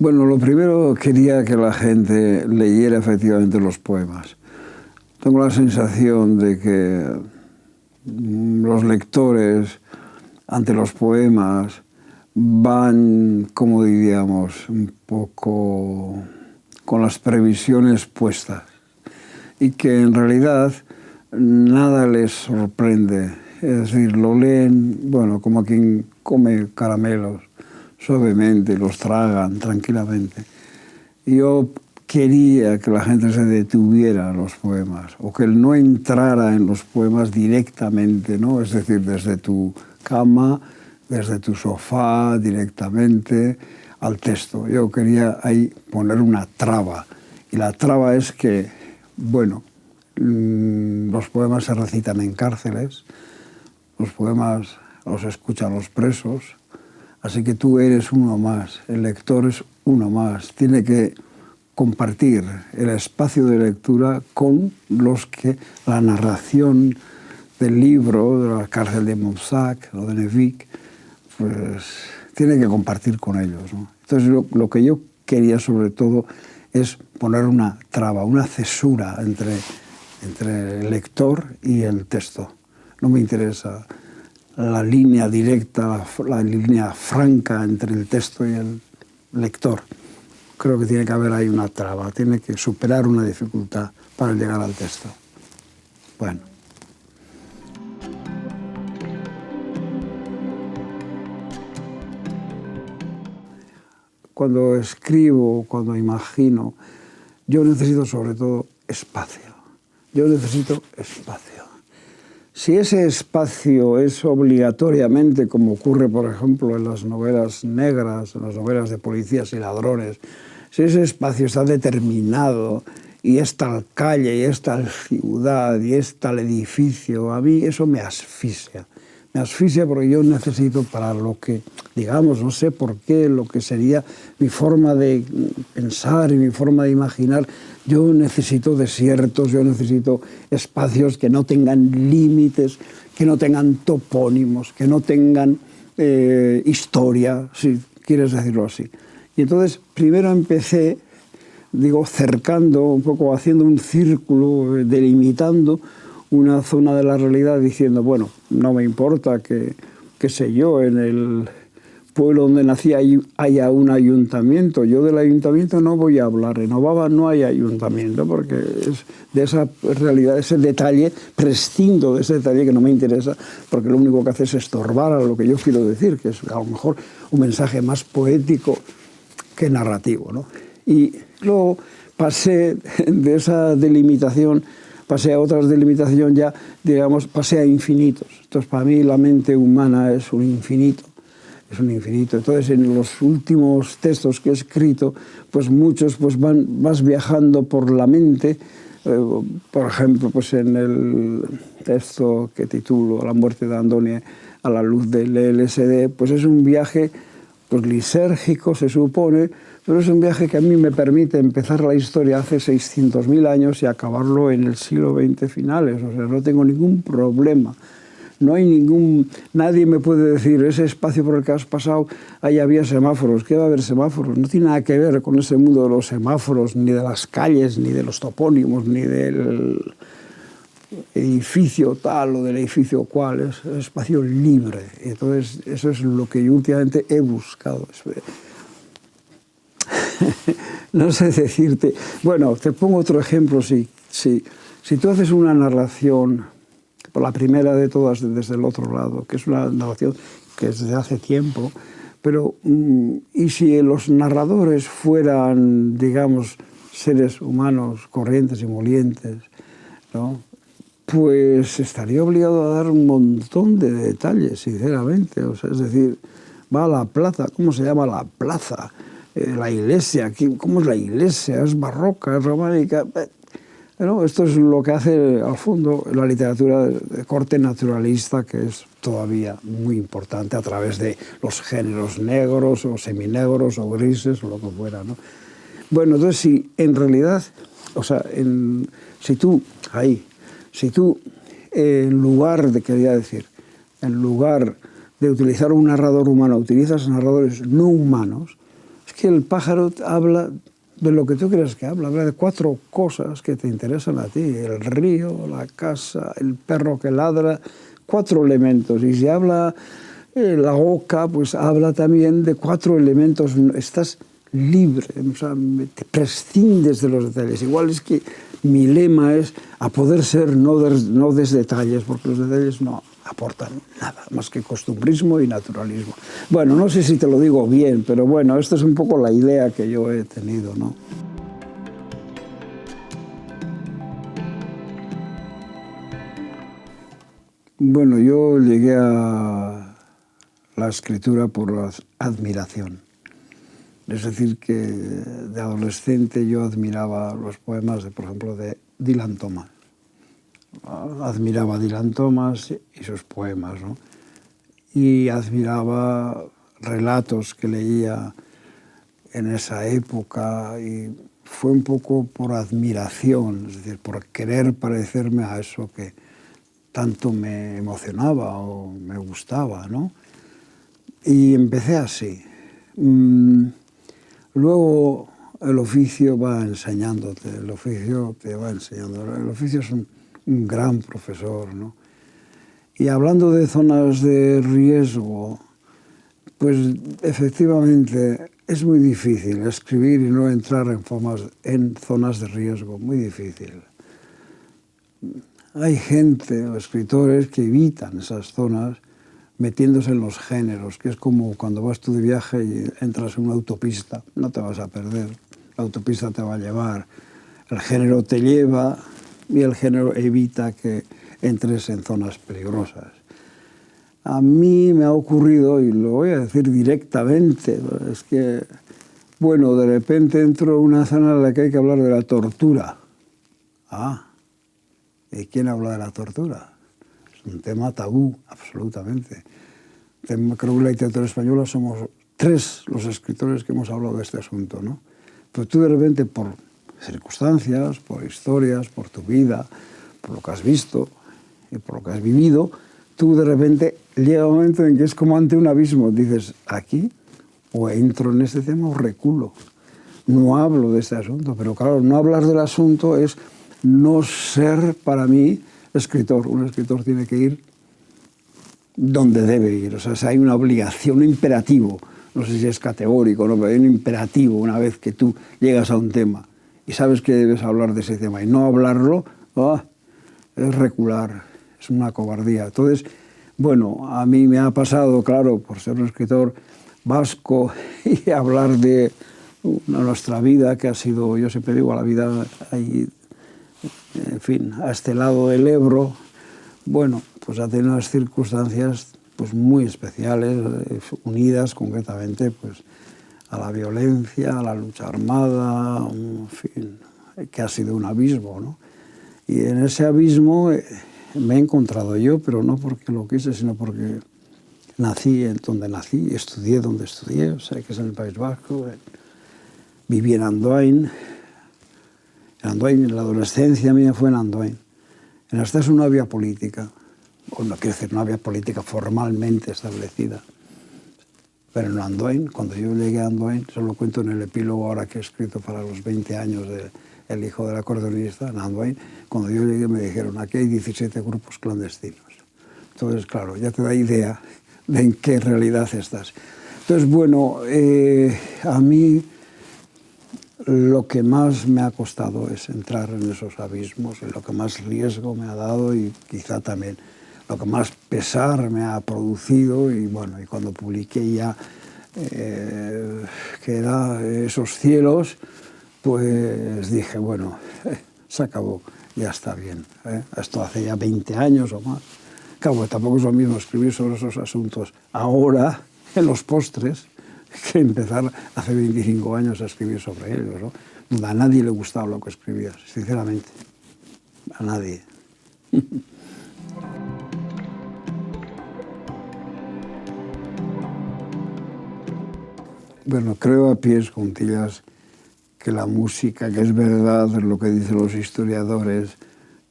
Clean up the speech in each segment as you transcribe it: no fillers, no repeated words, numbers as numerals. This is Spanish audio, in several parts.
Bueno, lo primero quería que la gente leyera efectivamente los poemas. Tengo la sensación de que los lectores ante los poemas van, como diríamos, un poco con las previsiones puestas y que en realidad nada les sorprende. Es decir, lo leen, bueno, como quien come caramelos suavemente, los tragan tranquilamente. Yo quería que la gente se detuviera en los poemas o que no entrara en los poemas directamente, ¿no? Es decir, desde tu cama, desde tu sofá, directamente al texto. Yo quería ahí poner una traba. Y la traba es que, bueno, los poemas se recitan en cárceles, los poemas los escuchan los presos, así que tú eres uno más, el lector es uno más. Tiene que compartir el espacio de lectura con los que la narración del libro, de la cárcel de Montsac o de Nevic, pues tiene que compartir con ellos, ¿no? Entonces lo que yo quería sobre todo es poner una traba, una cesura entre el lector y el texto. No me interesa la línea directa, la línea franca entre el texto y el lector. Creo que tiene que haber ahí una traba, tiene que superar una dificultad para llegar al texto. Bueno. Cuando escribo, cuando imagino, yo necesito sobre todo espacio. Yo necesito espacio. Si ese espacio es obligatoriamente, como ocurre, por ejemplo, en las novelas negras, en las novelas de policías y ladrones, si ese espacio está determinado y es tal calle, y es tal ciudad, y es tal edificio, a mí eso me asfixia. Me asfixia porque yo necesito para lo que, digamos, no sé por qué, lo que sería mi forma de pensar y mi forma de imaginar, yo necesito desiertos, yo necesito espacios que no tengan límites, que no tengan topónimos, que no tengan historia, si quieres decirlo así. Y entonces primero empecé, digo, cercando, un poco haciendo un círculo, delimitando una zona de la realidad, diciendo, bueno, no me importa que, qué sé yo, en el pueblo donde nací haya un ayuntamiento. Yo del ayuntamiento no voy a hablar. En Obaba no hay ayuntamiento porque es de esa realidad, ese detalle, prescindo de ese detalle que no me interesa porque lo único que hace es estorbar a lo que yo quiero decir, que es a lo mejor un mensaje más poético que narrativo, ¿no? Y luego pasé de esa delimitación, pasé a otras delimitación ya, digamos, pasé a infinitos. Entonces, para mí la mente humana es un infinito. Es un infinito. Entonces, en los últimos textos que he escrito, pues muchos pues vas viajando por la mente. Por ejemplo, pues en el texto que titulo La muerte de Andoni a la luz del LSD, pues es un viaje pues lisérgico, se supone, pero es un viaje que a mí me permite empezar la historia hace 600.000 años y acabarlo en el siglo XX finales. O sea, no tengo ningún problema. No hay nadie me puede decir, ese espacio por el que has pasado, ahí había semáforos. ¿Qué va a haber semáforos? No tiene nada que ver con ese mundo de los semáforos, ni de las calles, ni de los topónimos, ni del edificio tal o del edificio cual. Es un espacio libre. Entonces, eso es lo que yo últimamente he buscado. No sé decirte. Bueno, te pongo otro ejemplo. Si tú haces una narración, por la primera de todas desde el otro lado, que es una narración que es desde hace tiempo, pero y si los narradores fueran, digamos, seres humanos corrientes y molientes, ¿no? Pues estaría obligado a dar un montón de detalles, sinceramente. O sea, es decir, va a la plaza, ¿cómo se llama la plaza? La iglesia, ¿cómo es la iglesia? ¿Es barroca? ¿Es románica? Bueno, esto es lo que hace, al fondo, la literatura de corte naturalista, que es todavía muy importante a través de los géneros negros o seminegros o grises o lo que fuera, ¿no? Bueno, entonces, si en realidad, o sea, si tú, en lugar de, quería decir, en lugar de utilizar un narrador humano, utilizas narradores no humanos, es que el pájaro habla de lo que tú creas que habla de 4 cosas que te interesan a ti: el río, la casa, el perro que ladra, 4 elementos. Y si habla la oca, pues habla también de 4 elementos. Estás libre, o sea, te prescindes de los detalles. Igual es que mi lema es a poder ser, no des detalles, porque los detalles no aportan nada más que costumbrismo y naturalismo. Bueno, no sé si te lo digo bien, pero bueno, esta es un poco la idea que yo he tenido, ¿no? Bueno, yo llegué a la escritura por la admiración. Es decir, que de adolescente yo admiraba los poemas, por ejemplo, de Dylan Thomas. Admiraba a Dylan Thomas y sus poemas, ¿no? Y admiraba relatos que leía en esa época, y fue un poco por admiración, es decir, por querer parecerme a eso que tanto me emocionaba o me gustaba, ¿no? Y empecé así. Luego el oficio va enseñándote, el oficio te va enseñando. El oficio es un gran profesor, ¿no? Y hablando de zonas de riesgo, pues efectivamente es muy difícil escribir y no entrar en zonas de riesgo, muy difícil. Hay gente o escritores que evitan esas zonas metiéndose en los géneros, que es como cuando vas tú de viaje y entras en una autopista, no te vas a perder, la autopista te va a llevar, el género te lleva y el género evita que entres en zonas peligrosas. A mí me ha ocurrido, y lo voy a decir directamente, es que, bueno, de repente entro en una zona en la que hay que hablar de la tortura. ¿Y quién habla de la tortura? Es un tema tabú, absolutamente. Creo que en la literatura española somos 3 los escritores que hemos hablado de este asunto, ¿no? Pero tú de repente, por circunstancias, por historias, por tu vida, por lo que has visto y por lo que has vivido, tú de repente llega un momento en que es como ante un abismo. Dices, aquí o entro en este tema o reculo. No hablo de este asunto, pero claro, no hablar del asunto es no ser, para mí, escritor. Un escritor tiene que ir donde debe ir. O sea, si hay una obligación, un imperativo. No sé si es categórico, ¿no? Pero hay un imperativo una vez que tú llegas a un tema y sabes que debes hablar de ese tema. Y no hablarlo es recular, es una cobardía. Entonces, bueno, a mí me ha pasado, claro, por ser un escritor vasco y hablar de nuestra vida, que ha sido, yo siempre digo, la vida ahí, en fin, a este lado del Ebro, bueno, pues ha tenido unas circunstancias pues muy especiales, unidas concretamente pues a la violencia, a la lucha armada, en fin, que ha sido un abismo, ¿no? Y en ese abismo me he encontrado yo, pero no porque lo quise, sino porque nací en donde nací, estudié donde estudié, o sea, que es en el País Vasco, viví en Andoain. La adolescencia mía fue en Andoain. En Astaso no había política, o no quiero decir, no había política formalmente establecida. Pero en Andoain, cuando yo llegué a Andoain, se lo cuento en el epílogo ahora que he escrito para los 20 años de El hijo del acordeonista, en Andoain, cuando yo llegué me dijeron, aquí hay 17 grupos clandestinos. Entonces, claro, ya te da idea de en qué realidad estás. Entonces, bueno, a mí lo que más me ha costado es entrar en esos abismos, y lo que más riesgo me ha dado, y quizá también lo que más pesar me ha producido. Y bueno, y cuando publiqué ya que era Esos cielos, pues dije, bueno, se acabó, ya está bien. Esto hace ya 20 años o más. Claro, tampoco es lo mismo escribir sobre esos asuntos ahora, en los postres, que empezar hace 25 años a escribir sobre ellos, ¿no? A nadie le gustaba lo que escribías, sinceramente. A nadie. Bueno, creo a pies juntillas que la música, que es verdad lo que dicen los historiadores,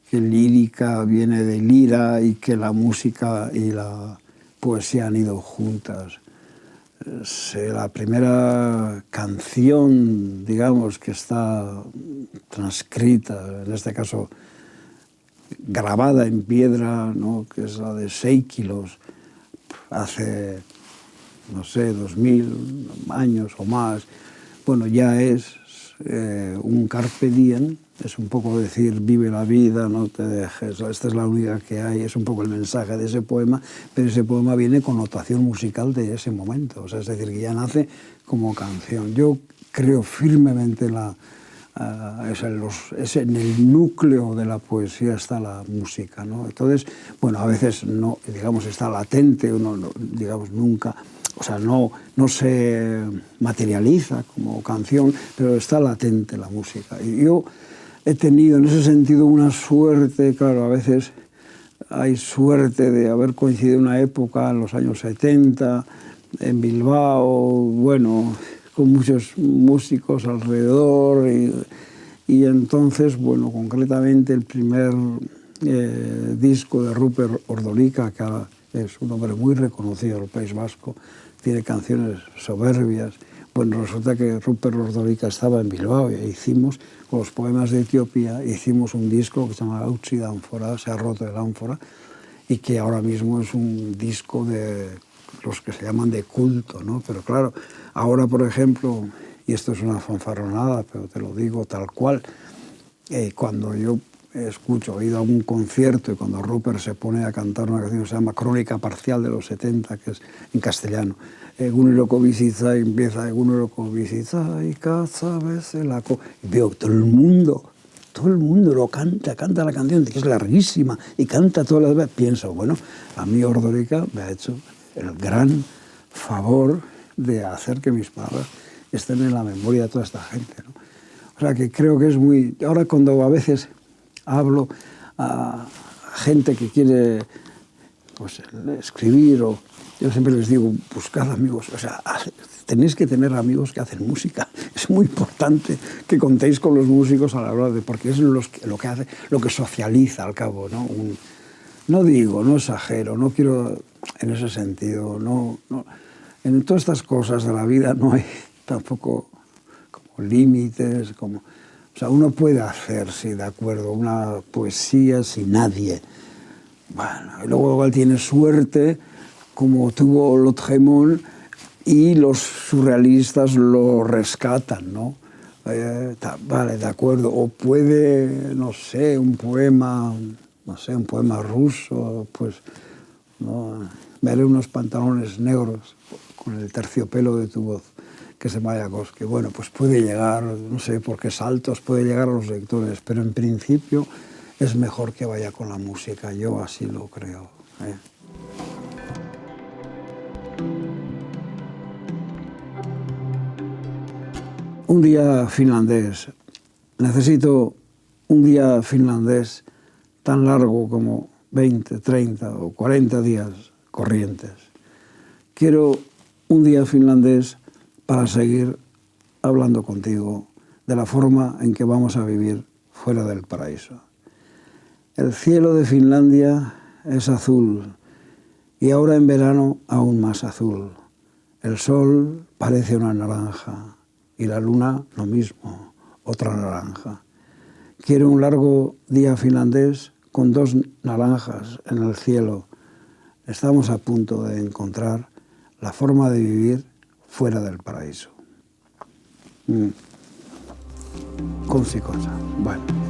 que lírica viene de lira y que la música y la poesía han ido juntas. La primera canción, digamos, que está transcrita, en este caso grabada en piedra, ¿no?, que es la de Seikilos, hace, no sé, 2000 años o más. Bueno, ya es un carpe diem, es un poco decir, vive la vida, no te dejes, esta es la única que hay, es un poco el mensaje de ese poema, pero ese poema viene con notación musical de ese momento, o sea, es decir, que ya nace como canción. Yo creo firmemente es en el núcleo de la poesía está la música, ¿no? Entonces, bueno, a veces no, digamos, está latente, uno, digamos, nunca, o sea, no se materializa como canción, pero está latente la música. Y yo he tenido en ese sentido una suerte, claro, a veces hay suerte de haber coincidido en una época, en los años 70, en Bilbao, bueno, con muchos músicos alrededor y entonces, bueno, concretamente el primer disco de Rupert Ordorica, que ahora es un hombre muy reconocido en el País Vasco, tiene canciones soberbias. Bueno, resulta que Rupert Ordorica estaba en Bilbao y hicimos, con los poemas de Etiopía, hicimos un disco que se llama Hautsi de ánfora, se ha roto el ánfora, y que ahora mismo es un disco de los que se llaman de culto, ¿no? Pero claro, ahora, por ejemplo, y esto es una fanfarronada, pero te lo digo tal cual, cuando yo escucho, he ido a un concierto y cuando Rupert se pone a cantar una canción que se llama Crónica Parcial de los 70, que es en castellano, Eguneroko bizitza, y empieza Eguneroko bizitza y cada vez y veo que todo el mundo lo canta la canción, que es larguísima, y canta todas las veces. Pienso, bueno, a mí Ordorica me ha hecho el gran favor de hacer que mis palabras estén en la memoria de toda esta gente, ¿no? O sea, que creo que es muy... Ahora cuando a veces hablo a gente que quiere, pues, escribir, o yo siempre les digo, buscad amigos, o sea, tenéis que tener amigos que hacen música. Es muy importante que contéis con los músicos a la hora de... porque es lo que hace, lo que socializa al cabo, ¿no? No digo, no exagero, no quiero en ese sentido, no, en todas estas cosas de la vida no hay tampoco como límites, como... O sea, uno puede hacer, sí, de acuerdo, una poesía sin nadie. Bueno, y luego igual tiene suerte, como tuvo Lautréamont, y los surrealistas lo rescatan, ¿no? Vale, de acuerdo. O puede, no sé, un poema ruso, pues, ¿no? Veré unos pantalones negros con el terciopelo de tu voz, que se Mayakovsky. Bueno, pues puede llegar, no sé por qué saltos, puede llegar a los lectores, pero en principio es mejor que vaya con la música, yo así lo creo, ¿eh? Un día finlandés. Necesito un día finlandés tan largo como 20, 30 o 40 días corrientes. Quiero un día finlandés para seguir hablando contigo de la forma en que vamos a vivir fuera del paraíso. El cielo de Finlandia es azul y ahora en verano aún más azul. El sol parece una naranja y la luna lo mismo, otra naranja. Quiero un largo día finlandés con 2 naranjas en el cielo. Estamos a punto de encontrar la forma de vivir fuera del paraíso. Con cosa. Bueno.